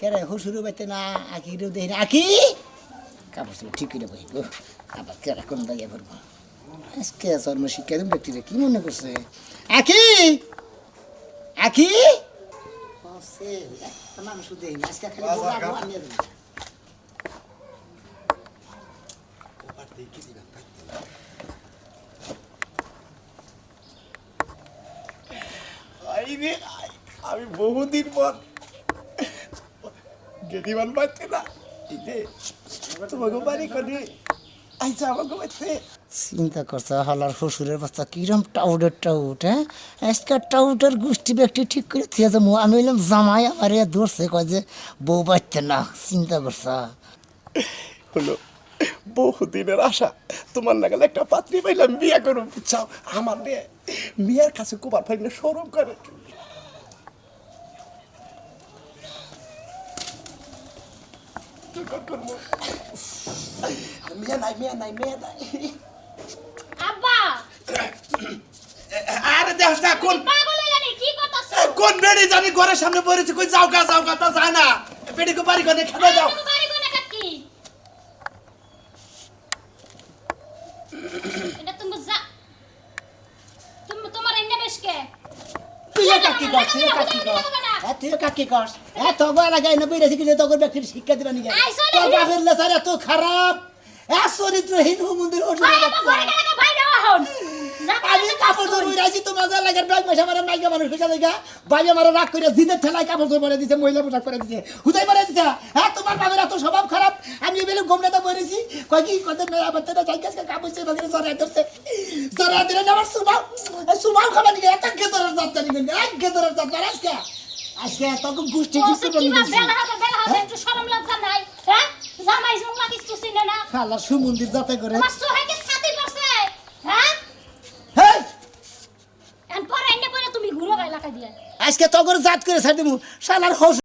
কেরে হুসুরও বাইতে না আকিরও দেই না আকি কাপড় চোপড় ঠিক করে বই গো আবার কেরা কোন দাইয়া করবো আজকে জন্ম শিক্ষা দিন ব্যক্তিরা কি মনে করছে আকি আকি মানুষ দেই না আজকে খালি আমি আমি বহুদিন পর গেদিমান পাচ্ছি না তোমাকে বাড়ি করে আইসা আমাকে বাড়তে চিন্তা করছে হালার শ্বশুরের বাচ্চা কিরম টাউডের টাউট হ্যাঁ আজকাল টাউটের গোষ্ঠী ব্যক্তি ঠিক করে থিয়ে যাবো আমি বললাম জামাই আমার ধরছে কয় যে বউ বাচ্চা না চিন্তা করছা হলো বহুদিনের আশা তোমার নাগালে একটা পাত্রী পাইলাম বিয়ে করো বুঝছাও আমার মেয়ের কাছে কোবার ফাইলে সরম করে মেয়ে নাই আব্বা আরে দেখ না কোন পাগল হয়ে জানি কি করতেছ কোন বেড়ি জানি ঘরের সামনে পড়েছে কই যাও গা তা যায় না বেড়ি কো বাড়ি করে খেতে যাও তুমি বাড়ি কোনে কাকি এটা তুমি যা তুমি তোমার এনে বেশকে তুই কাকি কর তুই কাকি কর এত বলা গাই না বেড়েছি কিন্তু তখন ব্যক্তির শিক্ষা দিবা নিগে তোর বাপের লেসার এত খারাপ চরিত্রহীন মন্দির আমি কাপড় ধরে রাখছি তোমার লাগার ব্যাগ পয়সা মারা মাইকা মানুষ পয়সা দেখা বাইরে মারা রাগ করে দিতে ঠেলায় কাপড় ধরে মারা দিছে মহিলা পোশাক করে দিছে হুদাই মারা দিছে হ্যাঁ তোমার বাবার এত স্বভাব খারাপ আমি বেলে গোমরাতে বলেছি কয় কি কত মেয়ে বাচ্চাটা যাই কাছে কাপড় সে বাজারে জড়াই ধরছে জড়াই দিলে আমার সুমাল খাবার নিয়ে এত গেদরের যাত্রা নিবেন এক গেদরের যাত্রা আজকে তখন গোষ্ঠী কিছু একটু শরম লজ্জা নাই হ্যাঁ জামাই জুমলা কিছু চিনে না খালা সুমন্দির যাতে করে তোমার সোহাইকে ছাতি পড়ছে হ্যাঁ হেই এন পরে এনে পরে তুমি ঘুরো এলাকা দিয়ে আজকে তখন জাত করে ছাড় দিমু শালার